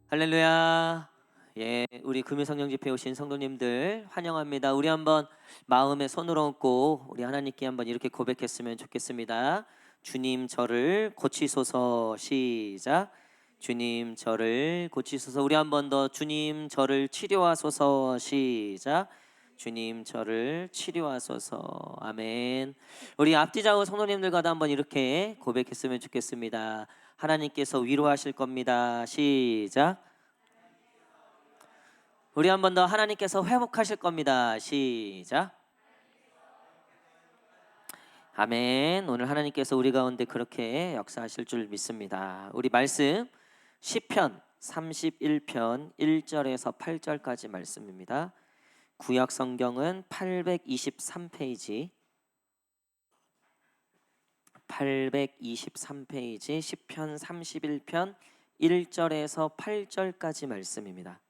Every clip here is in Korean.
할렐루야. 예, 우리 금요성령 집회에 오신 성도님들 환영합니다. 우리 한번 마음에 손을 얹고 우리 하나님께 한번 이렇게 고백했으면 좋겠습니다. 주님 저를 고치소서. 시작. 주님 저를 고치소서. 우리 한 번 더 주님 저를 치료하소서. 시작. 주님 저를 치료하소서. 아멘. 우리 앞뒤 좌우 성도님들과도 한번 이렇게 고백했으면 좋겠습니다. 하나님께서 위로하실 겁니다. 시작. 우리 한 번 더 하나님께서 회복하실 겁니다. 시작. 아멘. 오늘 하나님께서 우리 가운데 그렇게 역사하실 줄 믿습니다. 우리 말씀 시편 31편 1절에서 8절까지 말씀입니다. 구약 성경은 823페이지 823페이지 시편 31편 1절에서 8절까지 말씀입니다.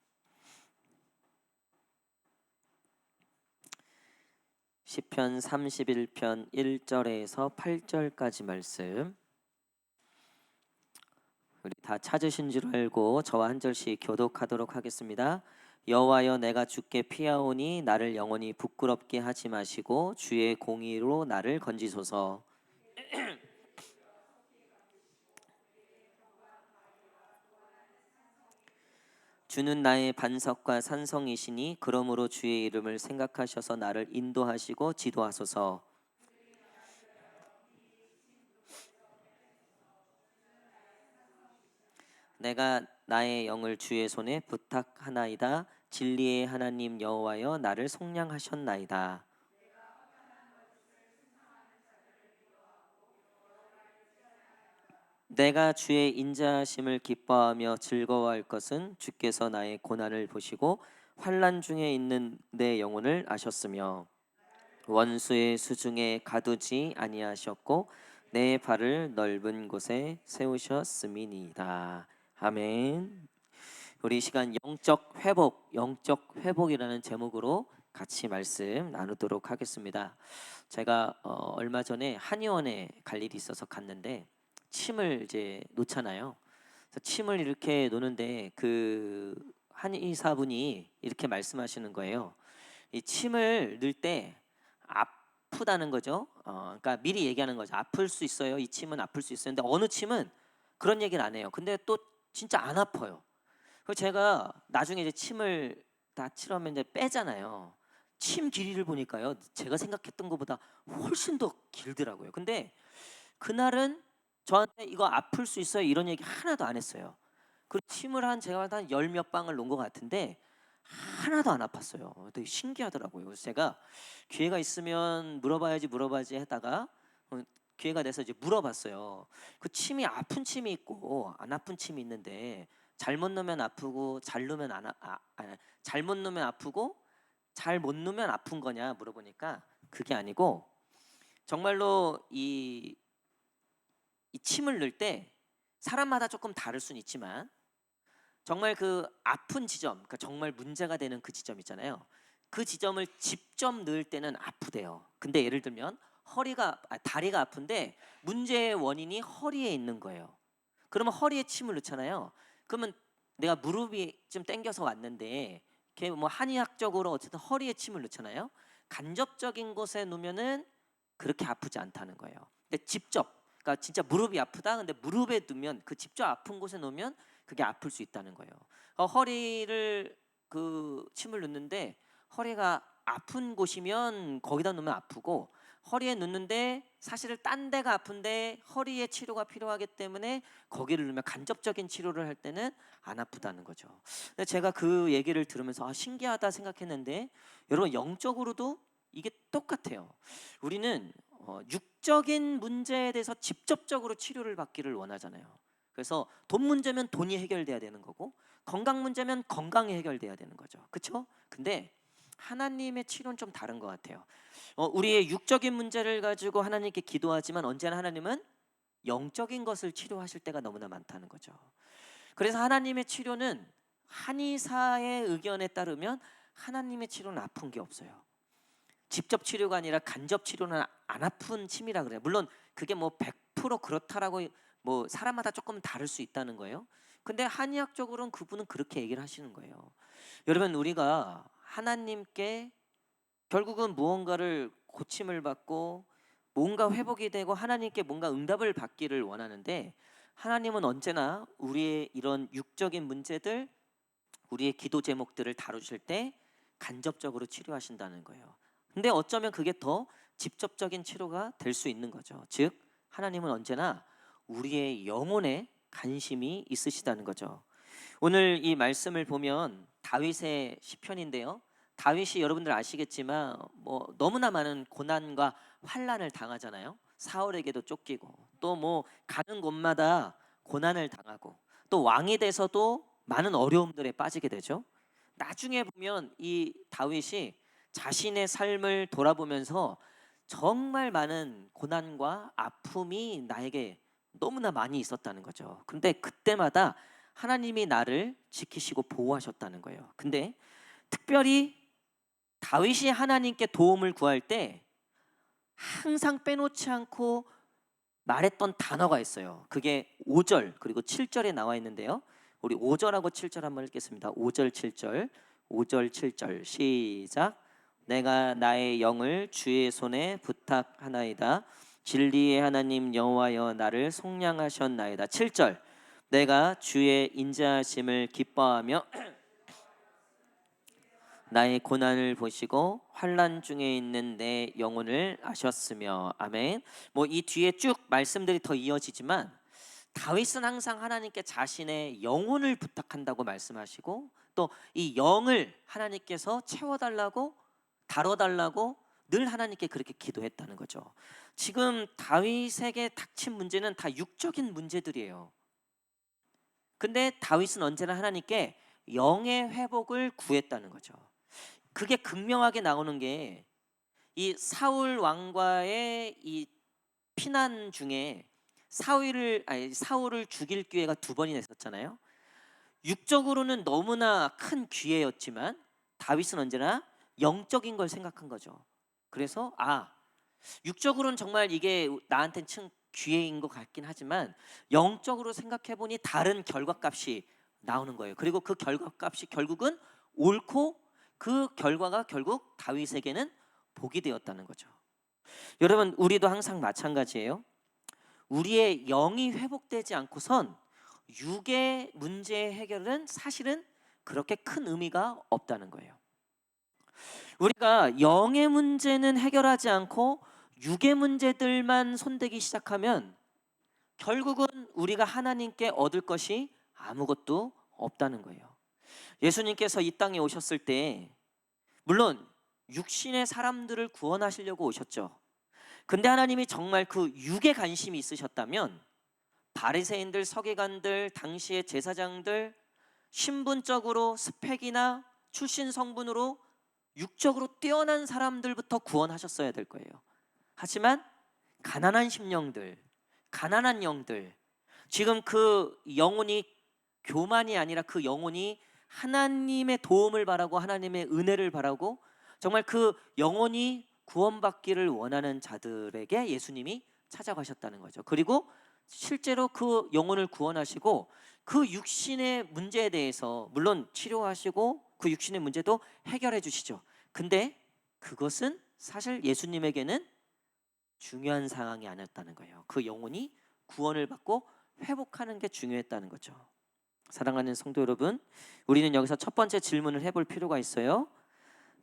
시편 31편 1절에서 8절까지 말씀, 우리 다 찾으신 줄 알고 저와 한 절씩 교독하도록 하겠습니다. 여호와여, 내가 주께 피하오니 나를 영원히 부끄럽게 하지 마시고 주의 공의로 나를 건지소서. 주는 나의 반석과 산성이시니 그러므로 주의 이름을 생각하셔서 나를 인도하시고 지도하소서. 내가 나의 영을 주의 손에 부탁하나이다. 진리의 하나님 여호와여, 나를 속량하셨나이다. 내가 주의 인자하심을 기뻐하며 즐거워할 것은 주께서 나의 고난을 보시고 환난 중에 있는 내 영혼을 아셨으며 원수의 수중에 가두지 아니하셨고 내 발을 넓은 곳에 세우셨음이니이다. 아멘. 우리 이 시간 영적 회복이라는 제목으로 같이 말씀 나누도록 하겠습니다. 제가 얼마 전에 한의원에 갈 일이 있어서 갔는데 침을 이제 놓잖아요. 그래서 침을 이렇게 놓는데 그 한의사분이 이렇게 말씀하시는 거예요. 이 침을 넣을 때 아프다는 거죠. 그러니까 미리 얘기하는 거죠. 아플 수 있어요. 이 침은 아플 수 있어요. 근데 어느 침은 그런 얘기를 안 해요. 근데 또 진짜 안 아파요. 그래서 제가 나중에 이제 침을 다 치러면 이제 빼잖아요. 침 길이를 보니까요, 제가 생각했던 것보다 훨씬 더 길더라고요. 근데 그날은 저한테 이거 아플 수 있어요 이런 얘기 하나도 안 했어요. 그 침을 제가 한 열 몇 방을 놓은 것 같은데 하나도 안 아팠어요. 되게 신기하더라고요. 그래서 제가 기회가 있으면 물어봐야지 하다가 기회가 돼서 이제 물어봤어요. 그 침이 아픈 침이 있고 안 아픈 침이 있는데 잘못 넣으면 아프고 잘 넣으면 잘못 넣으면 아프고 잘 못 넣으면 아픈 거냐 물어보니까 그게 아니고 정말로 이 침을 넣을 때 사람마다 조금 다를 수는 있지만 정말 그 아픈 지점, 그러니까 정말 문제가 되는 그 지점 있잖아요. 그 지점을 직접 넣을 때는 아프대요. 근데 예를 들면 다리가 아픈데 문제의 원인이 허리에 있는 거예요. 그러면 허리에 침을 넣잖아요. 그러면 내가 무릎이 좀 땡겨서 왔는데 이렇게 뭐 한의학적으로 어쨌든 허리에 침을 넣잖아요. 간접적인 곳에 놓으면은 그렇게 아프지 않다는 거예요. 근데 직접, 그러니까 진짜 무릎이 아프다. 근데 무릎에 두면 그 직접 아픈 곳에 놓으면 그게 아플 수 있다는 거예요. 허리를 그 침을 넣는데 허리가 아픈 곳이면 거기다 놓으면 아프고 허리에 넣는데 사실은 딴 데가 아픈데 허리에 치료가 필요하기 때문에 거기를 넣으면 간접적인 치료를 할 때는 안 아프다는 거죠. 근데 제가 그 얘기를 들으면서 신기하다 생각했는데 여러분 영적으로도 이게 똑같아요. 우리는 육적인 문제에 대해서 직접적으로 치료를 받기를 원하잖아요. 그래서 돈 문제면 돈이 해결돼야 되는 거고 건강 문제면 건강이 해결돼야 되는 거죠. 그렇죠? 근데 하나님의 치료는 좀 다른 것 같아요. 우리의 육적인 문제를 가지고 하나님께 기도하지만 언제나 하나님은 영적인 것을 치료하실 때가 너무나 많다는 거죠. 그래서 하나님의 치료는 한의사의 의견에 따르면 하나님의 치료는 아픈 게 없어요. 직접 치료가 아니라 간접 치료는 안 아픈 침이라 그래요. 물론 그게 뭐 100% 그렇다라고 뭐 사람마다 조금 다를 수 있다는 거예요. 근데 한의학적으로는 그분은 그렇게 얘기를 하시는 거예요. 여러분, 우리가 하나님께 결국은 무언가를 고침을 받고 뭔가 회복이 되고 하나님께 뭔가 응답을 받기를 원하는데, 하나님은 언제나 우리의 이런 육적인 문제들, 우리의 기도 제목들을 다루실 때 간접적으로 치료하신다는 거예요. 근데 어쩌면 그게 더 직접적인 치료가 될 수 있는 거죠. 즉, 하나님은 언제나 우리의 영혼에 관심이 있으시다는 거죠. 오늘 이 말씀을 보면 다윗의 시편인데요. 다윗이 여러분들 아시겠지만 뭐 너무나 많은 고난과 환난을 당하잖아요. 사울에게도 쫓기고 또 뭐 가는 곳마다 고난을 당하고 또 왕이 돼서도 많은 어려움들에 빠지게 되죠. 나중에 보면 이 다윗이 자신의 삶을 돌아보면서 정말 많은 고난과 아픔이 나에게 너무나 많이 있었다는 거죠. 근데 그때마다 하나님이 나를 지키시고 보호하셨다는 거예요. 근데 특별히 다윗이 하나님께 도움을 구할 때 항상 빼놓지 않고 말했던 단어가 있어요. 그게 5절 그리고 7절에 나와 있는데요. 우리 5절하고 7절 한번 읽겠습니다. 5절 7절 5절 7절 시작. 내가 나의 영을 주의 손에 부탁하나이다. 진리의 하나님 여호와여 나를 속량하셨나이다. 7절. 내가 주의 인자하심을 기뻐하며 나의 고난을 보시고 환난 중에 있는 내 영혼을 아셨으며. 아멘. 뭐 이 뒤에 쭉 말씀들이 더 이어지지만 다윗은 항상 하나님께 자신의 영혼을 부탁한다고 말씀하시고 또 이 영을 하나님께서 채워달라고 다뤄달라고 늘 하나님께 그렇게 기도했다는 거죠. 지금 다윗에게 닥친 문제는 다 육적인 문제들이에요. 근데 다윗은 언제나 하나님께 영의 회복을 구했다는 거죠. 그게 극명하게 나오는 게 이 사울 왕과의 이 피난 중에 사울을 죽일 기회가 두 번이나 있었잖아요. 육적으로는 너무나 큰 기회였지만 다윗은 언제나 영적인 걸 생각한 거죠. 그래서 육적으로는 정말 이게 나한테는 큰 기회인 것 같긴 하지만 영적으로 생각해 보니 다른 결과값이 나오는 거예요. 그리고 그 결과값이 결국은 옳고 그 결과가 결국 다윗에게는 복이 되었다는 거죠. 여러분, 우리도 항상 마찬가지예요. 우리의 영이 회복되지 않고선 육의 문제 해결은 사실은 그렇게 큰 의미가 없다는 거예요. 우리가 영의 문제는 해결하지 않고 육의 문제들만 손대기 시작하면 결국은 우리가 하나님께 얻을 것이 아무것도 없다는 거예요. 예수님께서 이 땅에 오셨을 때 물론 육신의 사람들을 구원하시려고 오셨죠. 근데 하나님이 정말 그 육에 관심이 있으셨다면 바리새인들, 서기관들, 당시의 제사장들, 신분적으로 스펙이나 출신 성분으로 육적으로 뛰어난 사람들부터 구원하셨어야 될 거예요. 하지만 가난한 심령들, 가난한 영들, 지금 그 영혼이 교만이 아니라 그 영혼이 하나님의 도움을 바라고 하나님의 은혜를 바라고 정말 그 영혼이 구원받기를 원하는 자들에게 예수님이 찾아가셨다는 거죠. 그리고 실제로 그 영혼을 구원하시고 그 육신의 문제에 대해서 물론 치료하시고 그 육신의 문제도 해결해 주시죠. 근데 그것은 사실 예수님에게는 중요한 상황이 아니었다는 거예요. 그 영혼이 구원을 받고 회복하는 게 중요했다는 거죠. 사랑하는 성도 여러분, 우리는 여기서 첫 번째 질문을 해볼 필요가 있어요.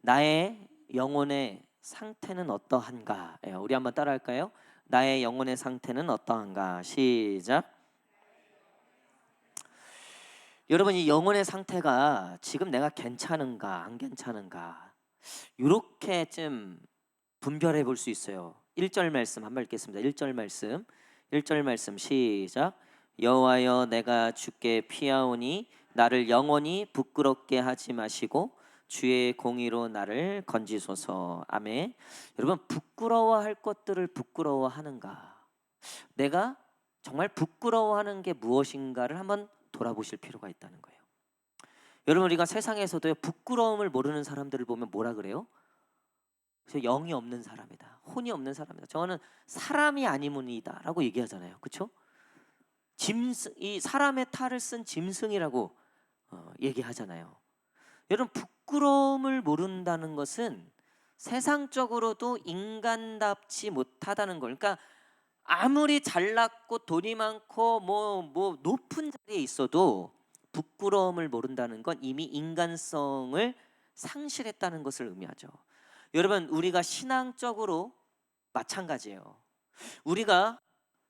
나의 영혼의 상태는 어떠한가? 우리 한번 따라할까요? 나의 영혼의 상태는 어떠한가? 시작. 여러분, 이 영혼의 상태가 지금 내가 괜찮은가 안 괜찮은가 이렇게 좀 분별해 볼 수 있어요. 1절 말씀 한번 읽겠습니다. 1절 말씀 시작. 여호와여 내가 주께 피하오니 나를 영원히 부끄럽게 하지 마시고 주의 공의로 나를 건지소서. 아멘. 여러분, 부끄러워할 것들을 부끄러워하는가? 내가 정말 부끄러워하는 게 무엇인가를 한번 돌아보실 필요가 있다는 거예요. 여러분, 우리가 세상에서도 부끄러움을 모르는 사람들을 보면 뭐라 그래요? 영이 없는 사람이다, 혼이 없는 사람이다, 저는 사람이 아니문이다 라고 얘기하잖아요. 그렇죠? 짐승, 이 사람의 탈을 쓴 짐승이라고 얘기하잖아요. 여러분, 부끄러움을 모른다는 것은 세상적으로도 인간답지 못하다는 걸. 그러니까 아무리 잘났고 돈이 많고 뭐 높은 자리에 있어도 부끄러움을 모른다는 건 이미 인간성을 상실했다는 것을 의미하죠. 여러분, 우리가 신앙적으로 마찬가지예요. 우리가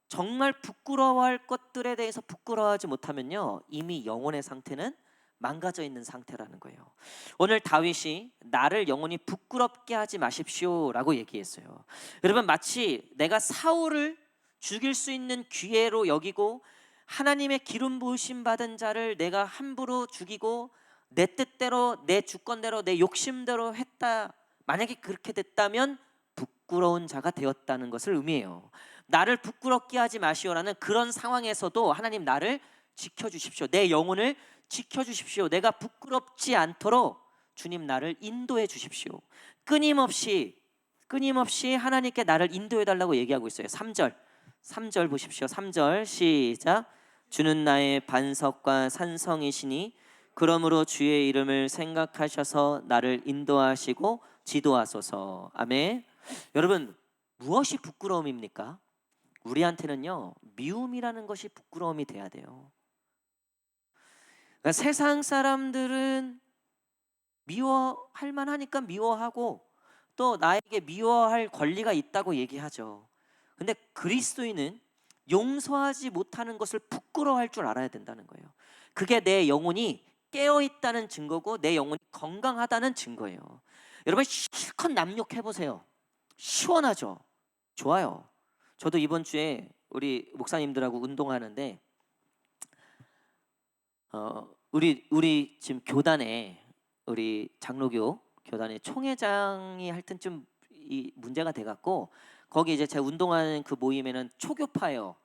정말 부끄러워할 것들에 대해서 부끄러워하지 못하면요, 이미 영혼의 상태는 망가져 있는 상태라는 거예요. 오늘 다윗이 나를 영원히 부끄럽게 하지 마십시오라고 얘기했어요. 여러분, 마치 내가 사울을 죽일 수 있는 기회로 여기고 하나님의 기름 부으심 받은 자를 내가 함부로 죽이고 내 뜻대로, 내 주권대로, 내 욕심대로 했다, 만약에 그렇게 됐다면 부끄러운 자가 되었다는 것을 의미해요. 나를 부끄럽게 하지 마시오라는 그런 상황에서도 하나님, 나를 지켜주십시오. 내 영혼을 지켜주십시오. 내가 부끄럽지 않도록 주님 나를 인도해 주십시오. 끊임없이 하나님께 나를 인도해 달라고 얘기하고 있어요. 3절 보십시오. 3절 시작. 주는 나의 반석과 산성이시니 그러므로 주의 이름을 생각하셔서 나를 인도하시고 지도하소서. 아멘. 여러분, 무엇이 부끄러움입니까? 우리한테는요, 미움이라는 것이 부끄러움이 돼야 돼요. 그러니까 세상 사람들은 미워할 만하니까 미워하고 또 나에게 미워할 권리가 있다고 얘기하죠. 근데 그리스도인은 용서하지 못하는 것을 부끄러워할 줄 알아야 된다는 거예요. 그게 내 영혼이 깨어있다는 증거고 내 영혼이 건강하다는 증거예요. 여러분, 실컷 남욕해보세요. 시원하죠? 좋아요. 저도 이번 주에 우리 목사님들하고 운동하는데 우리 지금 교단에, 우리 장로교 교단의 총회장이 하여튼 좀 이 문제가 돼갖고 거기 이제 제가 운동하는 그 모임에는 초교파예요.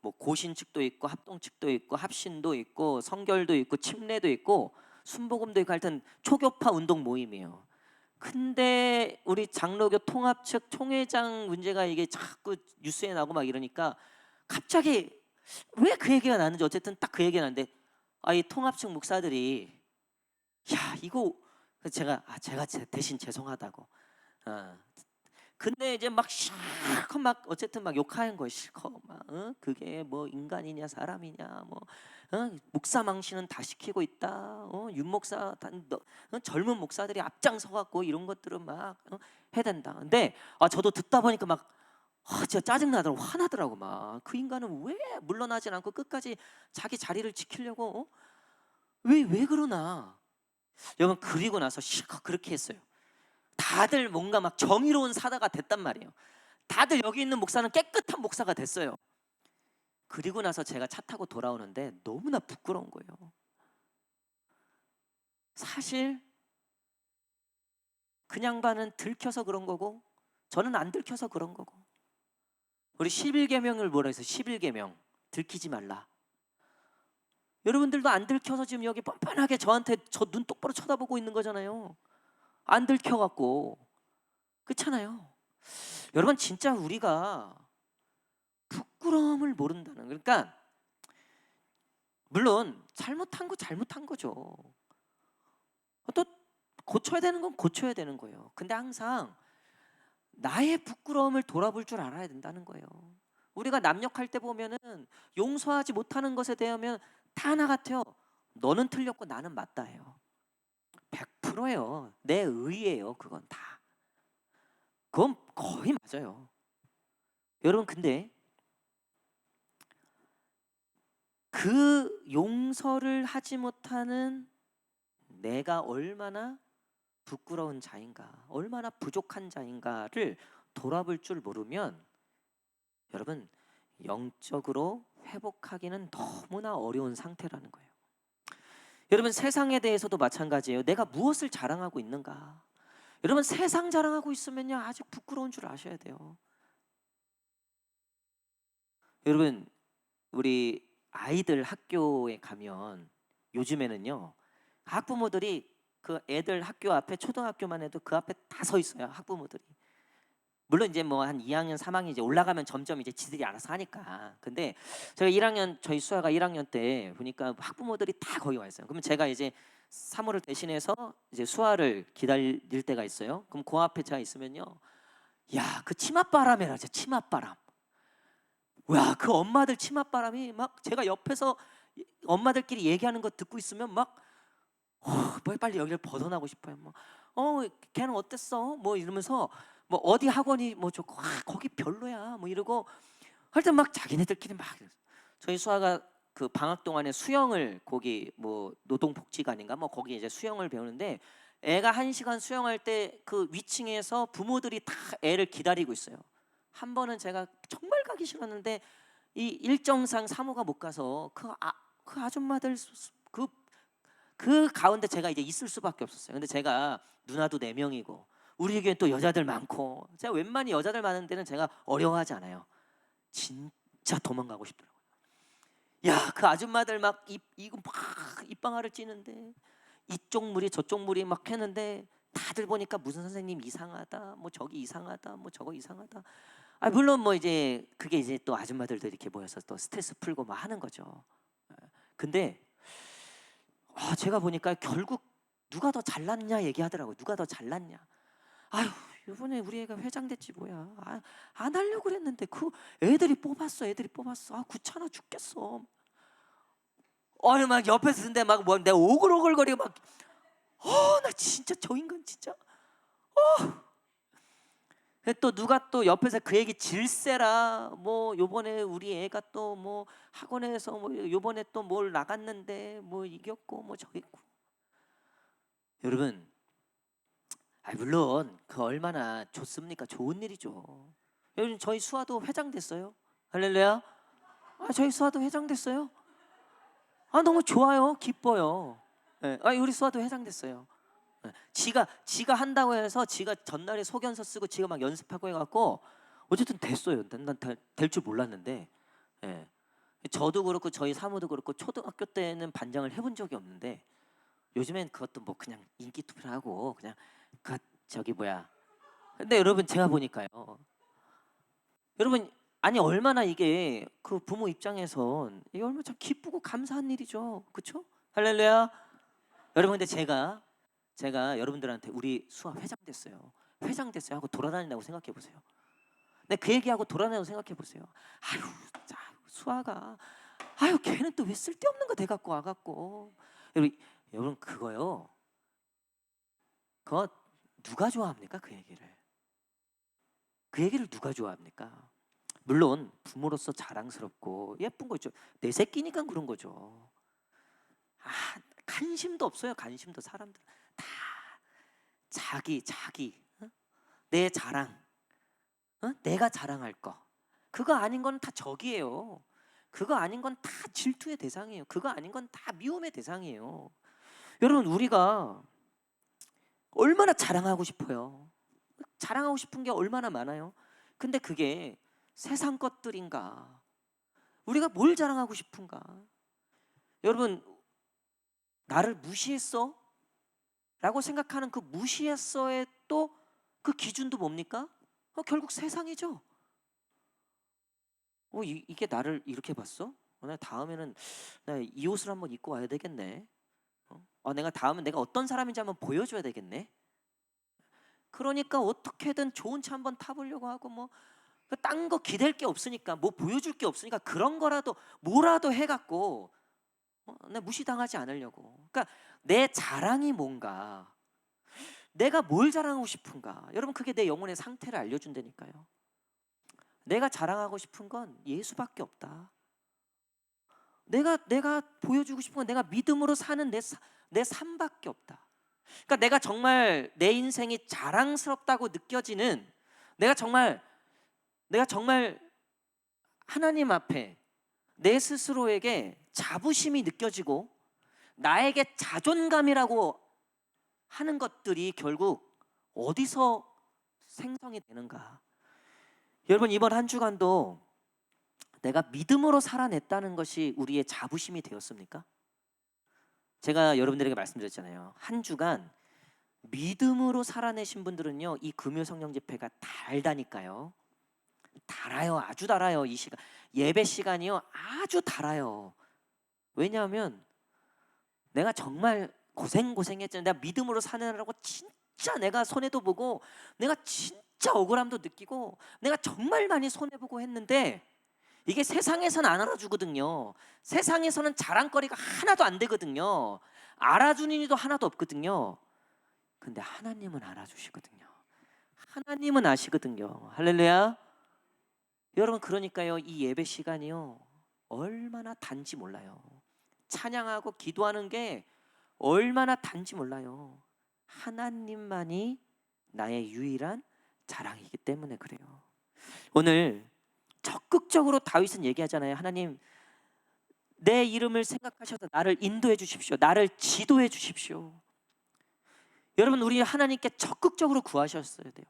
뭐 고신 측도 있고 합동 측도 있고 합신도 있고 성결도 있고 침례도 있고 순복음도 있고 하여튼 초교파 운동 모임이에요. 근데 우리 장로교 통합 측 총회장 문제가 이게 자꾸 뉴스에 나고 막 이러니까 갑자기 왜 그 얘기가 나는지 어쨌든 딱 그 얘기가 나는데, 이 통합 측 목사들이 야 이거 제가 대신 죄송하다고. 근데 이제 막 실컷 막 어쨌든 막 욕하는 거예요. 실컷 막 그게 뭐 인간이냐 사람이냐 뭐 목사 망신은 다 시키고 있다. 윤 목사 젊은 목사들이 앞장서 갖고 이런 것들은 막 해야 된다. 근데 저도 듣다 보니까 막 진짜 짜증 나더라고. 화나더라고. 막 그 인간은 왜 물러나지 않고 끝까지 자기 자리를 지키려고 왜 그러나. 여러분, 그리고 나서 실컷 그렇게 했어요. 다들 뭔가 막 정의로운 사다가 됐단 말이에요. 다들 여기 있는 목사는 깨끗한 목사가 됐어요. 그리고 나서 제가 차 타고 돌아오는데 너무나 부끄러운 거예요. 사실 그 양반은 들켜서 그런 거고 저는 안 들켜서 그런 거고. 우리 11계명을 뭐라 해서 11계명 들키지 말라. 여러분들도 안 들켜서 지금 여기 뻔뻔하게 저한테 저 눈 똑바로 쳐다보고 있는 거잖아요. 안 들켜갖고. 그렇잖아요. 여러분, 진짜 우리가 부끄러움을 모른다는, 그러니까 물론 잘못한 거 잘못한 거죠. 또 고쳐야 되는 건 고쳐야 되는 거예요. 근데 항상 나의 부끄러움을 돌아볼 줄 알아야 된다는 거예요. 우리가 남욕할 때 보면은 용서하지 못하는 것에 대하면 다 하나 같아요. 너는 틀렸고 나는 맞다예요. 100%예요. 내 의예요. 그건 다. 그건 거의 맞아요. 여러분, 근데 그 용서를 하지 못하는 내가 얼마나 부끄러운 자인가, 얼마나 부족한 자인가를 돌아볼 줄 모르면 여러분, 영적으로 회복하기는 너무나 어려운 상태라는 거예요. 여러분, 세상에 대해서도 마찬가지예요. 내가 무엇을 자랑하고 있는가. 여러분, 세상 자랑하고 있으면요 아주 부끄러운 줄 아셔야 돼요. 여러분, 우리 아이들 학교에 가면 요즘에는요 학부모들이 그 애들 학교 앞에, 초등학교만 해도 그 앞에 다 서 있어요. 학부모들이 물론 이제 뭐 한 2학년, 3학년 이제 올라가면 점점 이제 지들이 알아서 하니까. 근데 제가 1학년 저희 수아가 1학년 때 보니까 학부모들이 다 거기 와 있어요. 그러면 제가 이제 사모를 대신해서 이제 수아를 기다릴 때가 있어요. 그럼 그 앞에 제가 있으면요, 야, 그 치맛바람이라 죠, 치맛바람. 와, 그 엄마들 치맛바람이 막 제가 옆에서 엄마들끼리 얘기하는 거 듣고 있으면 막 뭐 빨리 여기를 벗어나고 싶어요. 뭐, 걔는 어땠어? 뭐 이러면서 뭐 어디 학원이 뭐 좋고, 거기 별로야. 뭐 이러고 하여튼 막 자기네들끼리 막. 저희 수아가 그 방학 동안에 수영을 거기 뭐 노동복지관인가 뭐 거기 이제 수영을 배우는데, 애가 1시간 수영할 때 그 위층에서 부모들이 다 애를 기다리고 있어요. 한 번은 제가 정말 가기 싫었는데 이 일정상 사모가 못 가서 그 아줌마들 그 가운데 제가 이제 있을 수밖에 없었어요. 근데 제가 누나도 4명이고 우리 교회는 또 여자들 많고, 제가 웬만히 여자들 많은 데는 제가 어려워하지 않아요. 진짜 도망가고 싶더라고요. 야, 그 아줌마들 막 이거 막 입방아를 찌는데 이쪽 무리 저쪽 무리 막 했는데, 다들 보니까 무슨 선생님 이상하다, 뭐 저기 이상하다, 뭐 저거 이상하다. 물론 뭐 이제 그게 이제 또 아줌마들도 이렇게 모여서 또 스트레스 풀고 막 하는 거죠. 근데 제가 보니까 결국 누가 더 잘났냐 얘기하더라고요. 누가 더 잘났냐. 아유, 이번에 우리 애가 회장 됐지 뭐야. 안 하려고 그랬는데 그 애들이 뽑았어. 귀찮아 죽겠어. 막 옆에서 듣는데 막 뭐 내가 오글오글거리고 막, 나 진짜 저 인간 진짜. 또 누가 또 옆에서 그 얘기 질세라, 뭐 요번에 우리 애가 또 뭐 학원에서 뭐 요번에 또 뭘 나갔는데 뭐 이겼고 뭐 저겼고. 여러분, 물론 그 얼마나 좋습니까? 좋은 일이죠. 요즘 저희 수아도 회장 됐어요. 할렐루야. 저희 수아도 회장 됐어요. 너무 좋아요. 기뻐요. 네. 우리 수아도 회장 됐어요. 네. 지가 한다고 해서 지가 전날에 소견서 쓰고 지가 막 연습하고 해갖고 어쨌든 됐어요. 난 될 줄 몰랐는데. 네. 저도 그렇고 저희 사모도 그렇고 초등학교 때는 반장을 해본 적이 없는데, 요즘엔 그것도 뭐 그냥 인기 투표를 하고 그냥 그 저기 뭐야. 근데 여러분 제가 보니까요, 여러분, 얼마나 이게 그 부모 입장에선 이게 얼마나 참 기쁘고 감사한 일이죠. 그렇죠? 할렐루야. 여러분, 근데 제가 여러분들한테 우리 수아 회장 됐어요, 회장 됐어요 하고 돌아다닌다고 생각해 보세요. 근데 그 얘기하고 돌아다닌다고 생각해 보세요. 아유, 자, 수아가 걔는 또 왜 쓸데없는 거 돼갖고 와갖고. 여러분 그거요, 그거 누가 좋아합니까? 그 얘기를 누가 좋아합니까? 물론 부모로서 자랑스럽고 예쁜 거죠. 내 새끼니까 그런 거죠. 관심도 없어요. 관심도. 사람들 다 자기 어? 내 자랑, 내가 자랑할 거, 그거 아닌 건 다 적이에요. 그거 아닌 건 다 질투의 대상이에요. 그거 아닌 건 다 미움의 대상이에요. 여러분, 우리가 얼마나 자랑하고 싶어요. 자랑하고 싶은 게 얼마나 많아요. 근데 그게 세상 것들인가? 우리가 뭘 자랑하고 싶은가? 여러분, 나를 무시했어? 라고 생각하는 그 무시했어의 또 그 기준도 뭡니까? 결국 세상이죠. 이게 나를 이렇게 봤어? 나 다음에는 나 이 옷을 한번 입고 와야 되겠네. 내가 다음엔 내가 어떤 사람인지 한번 보여줘야 되겠네. 그러니까 어떻게든 좋은 차 한번 타보려고 하고, 뭐 딴 거 기댈 게 없으니까, 뭐 보여줄 게 없으니까 그런 거라도 뭐라도 해갖고 내 무시당하지 않으려고. 그러니까 내 자랑이 뭔가, 내가 뭘 자랑하고 싶은가. 여러분, 그게 내 영혼의 상태를 알려준다니까요. 내가 자랑하고 싶은 건 예수밖에 없다. 내가 보여주고 싶은 건 내가 믿음으로 사는 내 삶밖에 없다. 그러니까 내가 정말 내 인생이 자랑스럽다고 느껴지는, 내가 정말 하나님 앞에 내 스스로에게 자부심이 느껴지고 나에게 자존감이라고 하는 것들이 결국 어디서 생성이 되는가? 여러분, 이번 한 주간도 내가 믿음으로 살아냈다는 것이 우리의 자부심이 되었습니까? 제가 여러분들에게 말씀드렸잖아요. 한 주간 믿음으로 살아내신 분들은요, 이 금요 성령 집회가 달다니까요. 달아요. 아주 달아요. 이 시간 예배 시간이요, 아주 달아요. 왜냐하면 내가 정말 고생했잖아. 내가 믿음으로 사느라고 진짜 내가 손해도 보고, 내가 진짜 억울함도 느끼고, 내가 정말 많이 손해보고 했는데, 이게 세상에서는 안 알아주거든요. 세상에서는 자랑거리가 하나도 안 되거든요. 알아주는 이도 하나도 없거든요. 근데 하나님은 알아주시거든요. 하나님은 아시거든요. 할렐루야. 여러분, 그러니까요, 이 예배 시간이요, 얼마나 단지 몰라요. 찬양하고 기도하는 게 얼마나 단지 몰라요. 하나님만이 나의 유일한 자랑이기 때문에 그래요. 오늘 적극적으로 다윗은 얘기하잖아요. 하나님, 내 이름을 생각하셔서 나를 인도해 주십시오. 나를 지도해 주십시오. 여러분, 우리 하나님께 적극적으로 구하셨어야 돼요.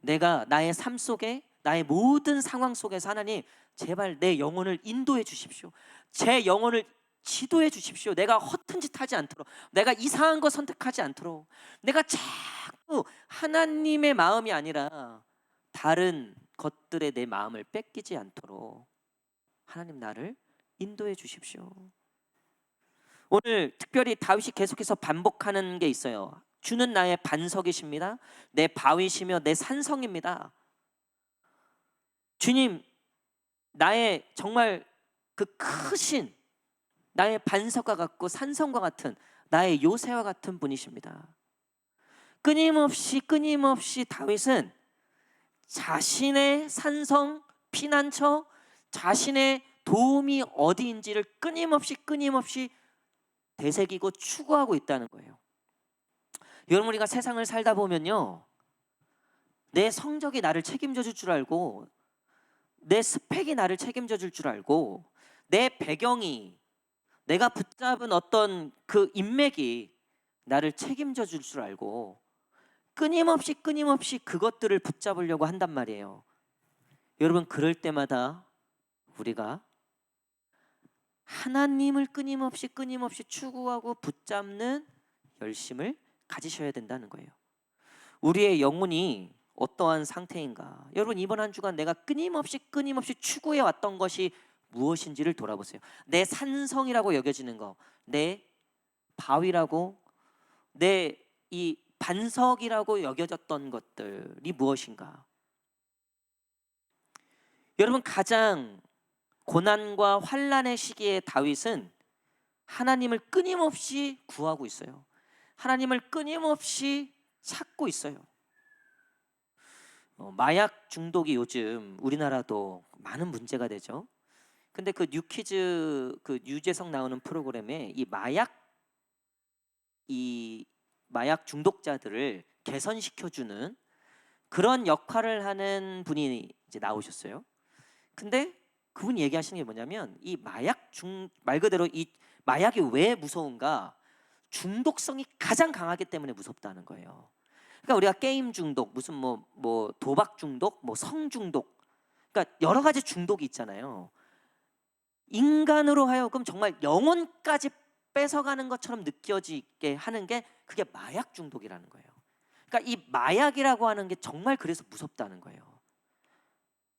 내가 나의 삶 속에, 나의 모든 상황 속에서 하나님, 제발 내 영혼을 인도해 주십시오. 제 영혼을 지도해 주십시오. 내가 허튼 짓 하지 않도록, 내가 이상한 거 선택하지 않도록, 내가 자꾸 하나님의 마음이 아니라 다른 것들에 내 마음을 뺏기지 않도록 하나님, 나를 인도해 주십시오. 오늘 특별히 다윗이 계속해서 반복하는 게 있어요. 주는 나의 반석이십니다. 내 바위시며 내 산성입니다. 주님, 나의 정말 그 크신 나의 반석과 같고 산성과 같은 나의 요새와 같은 분이십니다. 끊임없이 다윗은 자신의 산성, 피난처, 자신의 도움이 어디인지를 끊임없이 되새기고 추구하고 있다는 거예요. 여러분, 우리가 세상을 살다 보면요, 내 성적이 나를 책임져 줄 줄 알고, 내 스펙이 나를 책임져 줄 줄 알고, 내 배경이, 내가 붙잡은 어떤 그 인맥이 나를 책임져 줄 줄 알고 끊임없이 그것들을 붙잡으려고 한단 말이에요. 여러분, 그럴 때마다 우리가 하나님을 끊임없이 추구하고 붙잡는 열심을 가지셔야 된다는 거예요. 우리의 영혼이 어떠한 상태인가? 여러분, 이번 한 주간 내가 끊임없이 추구해 왔던 것이 무엇인지를 돌아보세요. 내 산성이라고 여겨지는 거, 내 바위라고, 내 이 반석이라고 여겨졌던 것들이 무엇인가? 여러분, 가장 고난과 환난의 시기에 다윗은 하나님을 끊임없이 구하고 있어요. 하나님을 끊임없이 찾고 있어요. 마약 중독이 요즘 우리나라도 많은 문제가 되죠. 근데 그 뉴키즈, 그 유재석 나오는 프로그램에 이 마약 중독자들을 개선시켜주는 그런 역할을 하는 분이 이제 나오셨어요. 근데 그분이 얘기하시는 게 뭐냐면, 이 말 그대로 이 마약이 왜 무서운가? 중독성이 가장 강하기 때문에 무섭다는 거예요. 그러니까 우리가 게임 중독, 무슨 뭐 도박 중독, 뭐 성 중독, 그러니까 여러 가지 중독이 있잖아요. 인간으로 하여금 정말 영혼까지 뺏어가는 것처럼 느껴지게 하는 게 그게 마약 중독이라는 거예요. 그러니까 이 마약이라고 하는 게 정말 그래서 무섭다는 거예요.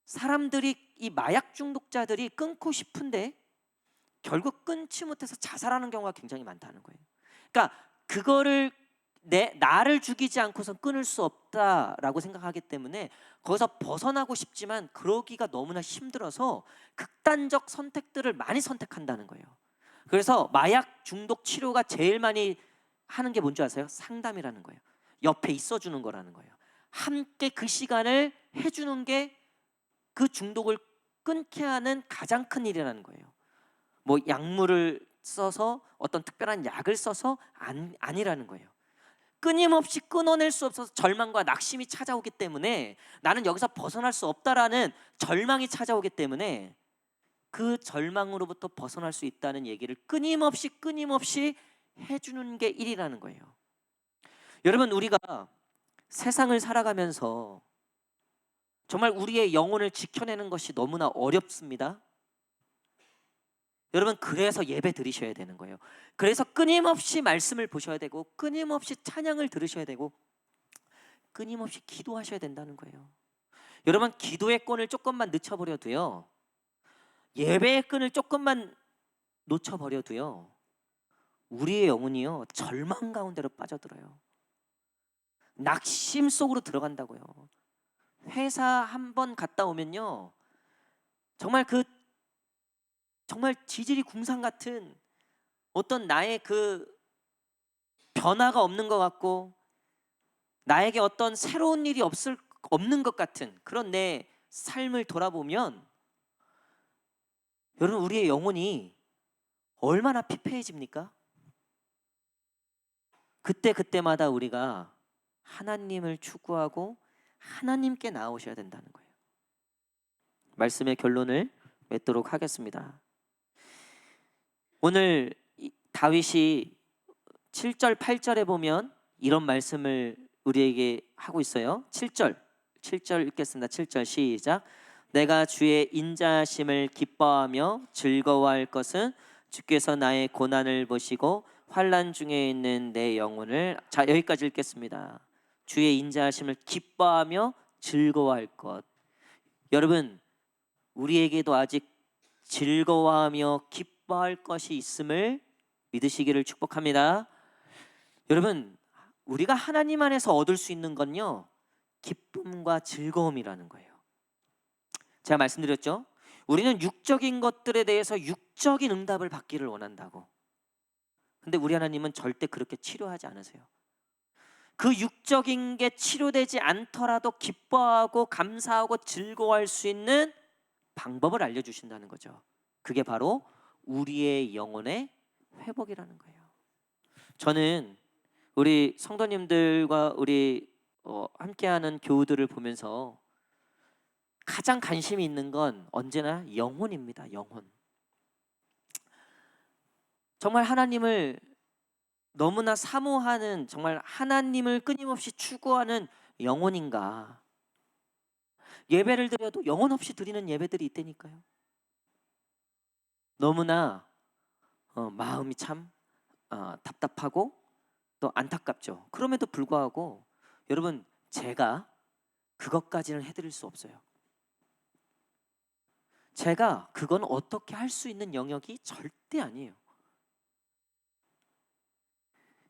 사람들이, 이 마약 중독자들이 끊고 싶은데 결국 끊지 못해서 자살하는 경우가 굉장히 많다는 거예요. 그러니까 그거를 나를 죽이지 않고선 끊을 수 없다라고 생각하기 때문에 거기서 벗어나고 싶지만 그러기가 너무나 힘들어서 극단적 선택들을 많이 선택한다는 거예요. 그래서 마약 중독 치료가 제일 많이 하는 게 뭔지 아세요? 상담이라는 거예요. 옆에 있어주는 거라는 거예요. 함께 그 시간을 해주는 게 그 중독을 끊게 하는 가장 큰 일이라는 거예요. 뭐 약물을 써서, 어떤 특별한 약을 써서 아니라는 거예요. 끊임없이 끊어낼 수 없어서 절망과 낙심이 찾아오기 때문에, 나는 여기서 벗어날 수 없다라는 절망이 찾아오기 때문에 그 절망으로부터 벗어날 수 있다는 얘기를 끊임없이 해주는 게 일이라는 거예요. 여러분, 우리가 세상을 살아가면서 정말 우리의 영혼을 지켜내는 것이 너무나 어렵습니다. 여러분, 그래서 예배 드리셔야 되는 거예요. 그래서 끊임없이 말씀을 보셔야 되고, 끊임없이 찬양을 들으셔야 되고, 끊임없이 기도하셔야 된다는 거예요. 여러분, 기도의 끈을 조금만 늦춰버려도요, 예배의 끈을 조금만 놓쳐버려도요, 우리의 영혼이요 절망 가운데로 빠져들어요. 낙심 속으로 들어간다고요. 회사 한 번 갔다 오면요, 정말 정말 지질이 궁상 같은 어떤 나의 그 변화가 없는 것 같고, 나에게 어떤 새로운 일이 없는 것 같은 그런 내 삶을 돌아보면, 여러분, 우리의 영혼이 얼마나 피폐해집니까? 그때마다 우리가 하나님을 추구하고 하나님께 나오셔야 된다는 거예요. 말씀의 결론을 맺도록 하겠습니다. 오늘 다윗이 7절 8절에 보면 이런 말씀을 우리에게 하고 있어요. 7절 읽겠습니다. 7절 시작. 내가 주의 인자하심을 기뻐하며 즐거워할 것은 주께서 나의 고난을 보시고 환난 중에 있는 내 영혼을. 자, 여기까지 읽겠습니다. 주의 인자하심을 기뻐하며 즐거워할 것. 여러분, 우리에게도 아직 즐거워하며 기뻐할 것이 있음을 믿으시기를 축복합니다. 여러분, 우리가 하나님 안에서 얻을 수 있는 건요, 기쁨과 즐거움이라는 거예요. 제가 말씀드렸죠? 우리는 육적인 것들에 대해서 육적인 응답을 받기를 원한다고. 근데 우리 하나님은 절대 그렇게 치료하지 않으세요. 그 육적인 게 치료되지 않더라도 기뻐하고 감사하고 즐거워할 수 있는 방법을 알려주신다는 거죠. 그게 바로 우리의 영혼의 회복이라는 거예요. 저는 우리 성도님들과 우리 함께하는 교우들을 보면서 가장 관심이 있는 건 언제나 영혼입니다. 영혼. 정말 하나님을 너무나 사모하는, 정말 하나님을 끊임없이 추구하는 영혼인가? 예배를 드려도 영혼 없이 드리는 예배들이 있다니까요. 너무나 마음이 참 답답하고 또 안타깝죠. 그럼에도 불구하고 여러분, 제가 그것까지는 해드릴 수 없어요. 제가 그건 어떻게 할 수 있는 영역이 절대 아니에요.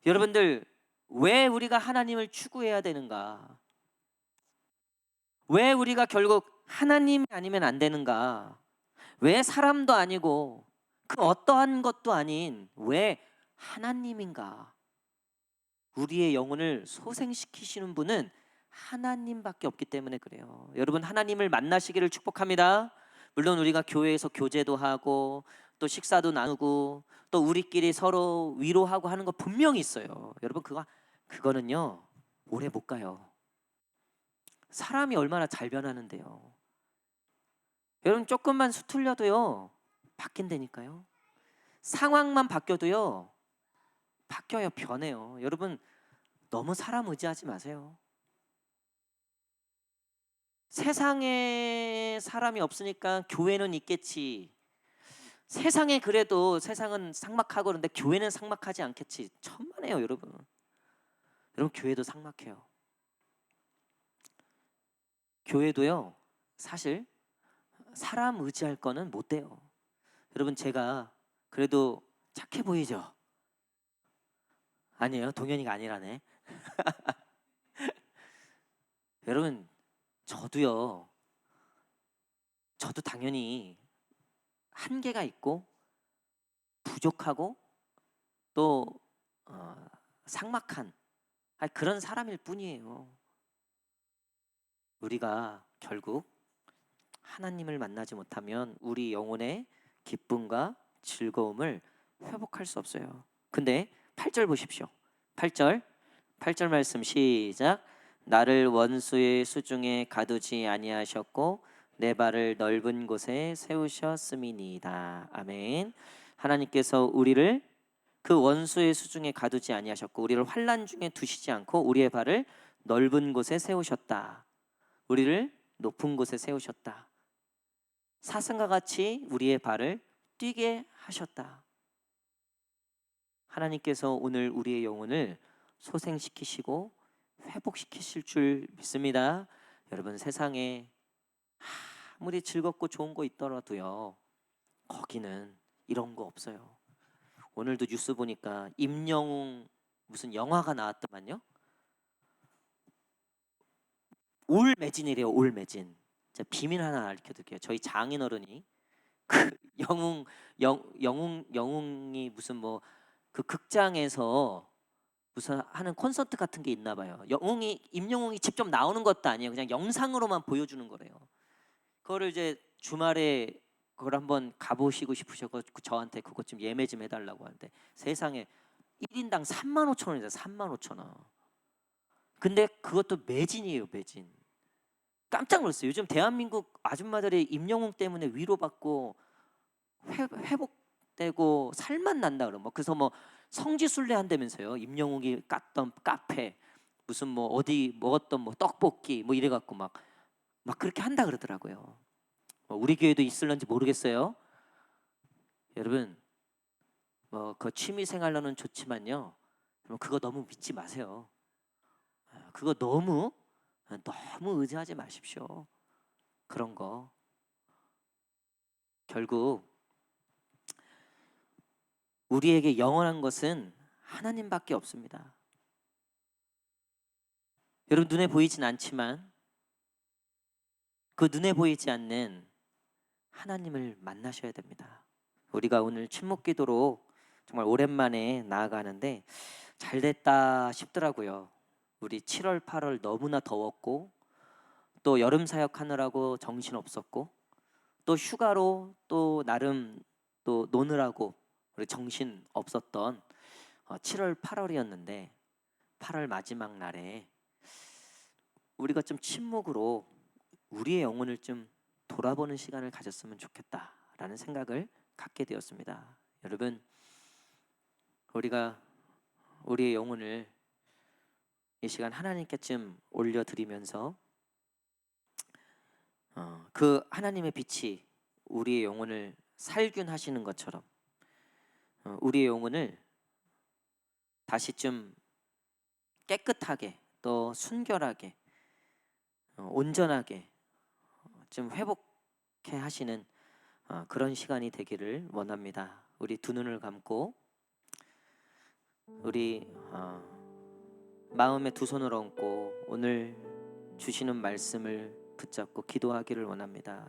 여러분들, 왜 우리가 하나님을 추구해야 되는가? 왜 우리가 결국 하나님이 아니면 안 되는가? 왜 사람도 아니고 그 어떠한 것도 아닌 왜 하나님인가? 우리의 영혼을 소생시키시는 분은 하나님밖에 없기 때문에 그래요. 여러분, 하나님을 만나시기를 축복합니다. 물론 우리가 교회에서 교제도 하고 또 식사도 나누고 또 우리끼리 서로 위로하고 하는 거 분명히 있어요. 여러분, 그거는요 오래 못 가요. 사람이 얼마나 잘 변하는데요. 여러분, 조금만 수틀려도요 바뀐다니까요. 상황만 바뀌어도요 바뀌어요. 변해요. 여러분, 너무 사람 의지하지 마세요. 세상에 사람이 없으니까 교회는 있겠지. 세상에 그래도 세상은 삭막하고 그런데 교회는 삭막하지 않겠지. 천만에요, 여러분. 여러분, 교회도 삭막해요. 교회도요 사실 사람 의지할 거는 못 돼요. 여러분, 제가 그래도 착해 보이죠? 아니에요, 동현이가 아니라네. 여러분, 저도 당연히 한계가 있고 부족하고 또 삭막한 그런 사람일 뿐이에요. 우리가 결국 하나님을 만나지 못하면 우리 영혼의 기쁨과 즐거움을 회복할 수 없어요. 근데 8절 보십시오. 8절 말씀 시작. 나를 원수의 수중에 가두지 아니하셨고 내 발을 넓은 곳에 세우셨음이니이다. 아멘. 하나님께서 우리를 그 원수의 수중에 가두지 아니하셨고 우리를 환난 중에 두시지 않고 우리의 발을 넓은 곳에 세우셨다. 우리를 높은 곳에 세우셨다. 사슴과 같이 우리의 발을 뛰게 하셨다. 하나님께서 오늘 우리의 영혼을 소생시키시고 회복시키실 줄 믿습니다. 여러분, 세상에 아무리 즐겁고 좋은 거 있더라도요, 거기는 이런 거 없어요. 오늘도 뉴스 보니까 임영웅 무슨 영화가 나왔더만요. 올매진이래요. 올매진. 제가 비밀 하나 알려드릴게요. 저희 장인어른이 그 영웅이 무슨 뭐 그 극장에서 무슨 하는 콘서트 같은 게 있나 봐요. 임영웅이 직접 나오는 것도 아니에요. 그냥 영상으로만 보여주는 거래요. 그거를 이제 주말에 그걸 한번 가보시고 싶으셔가지고 저한테 그것 좀 예매 좀 해달라고 하는데, 세상에 1인당 35,000원이다. 35,000원. 근데 그것도 매진이에요. 매진. 깜짝 놀랐어요. 요즘 대한민국 아줌마들이 임영웅 때문에 위로받고 회복되고 살만 난다 그러면, 그래서 뭐 성지순례 한다면서요. 임영웅이 깠던 카페, 무슨 뭐 어디 먹었던 뭐 떡볶이 뭐 이래갖고 막 그렇게 한다 그러더라고요. 우리 교회도 있을런지 모르겠어요. 여러분, 그 취미 생활로는 좋지만요, 그거 너무 믿지 마세요. 그거 너무 의지하지 마십시오. 그런 거 결국 우리에게 영원한 것은 하나님밖에 없습니다. 여러분, 눈에 보이진 않지만 그 눈에 보이지 않는 하나님을 만나셔야 됩니다. 우리가 오늘 침묵기도로 정말 오랜만에 나아가는데 잘 됐다 싶더라고요. 우리 7월 8월 너무나 더웠고, 또 여름 사역하느라고 정신 없었고, 또 휴가로 또 나름 또 노느라고 우리 정신 없었던 7월 8월이었는데, 8월 마지막 날에 우리가 좀 침묵으로 우리의 영혼을 좀 돌아보는 시간을 가졌으면 좋겠다라는 생각을 갖게 되었습니다. 여러분, 우리가 우리의 영혼을 이 시간 하나님께 좀 올려드리면서 그 하나님의 빛이 우리의 영혼을 살균하시는 것처럼 우리의 영혼을 다시 좀 깨끗하게, 또 순결하게, 온전하게 좀 회복해 하시는 그런 시간이 되기를 원합니다. 우리 두 눈을 감고 우리 마음에 두 손을 얹고 오늘 주시는 말씀을 붙잡고 기도하기를 원합니다.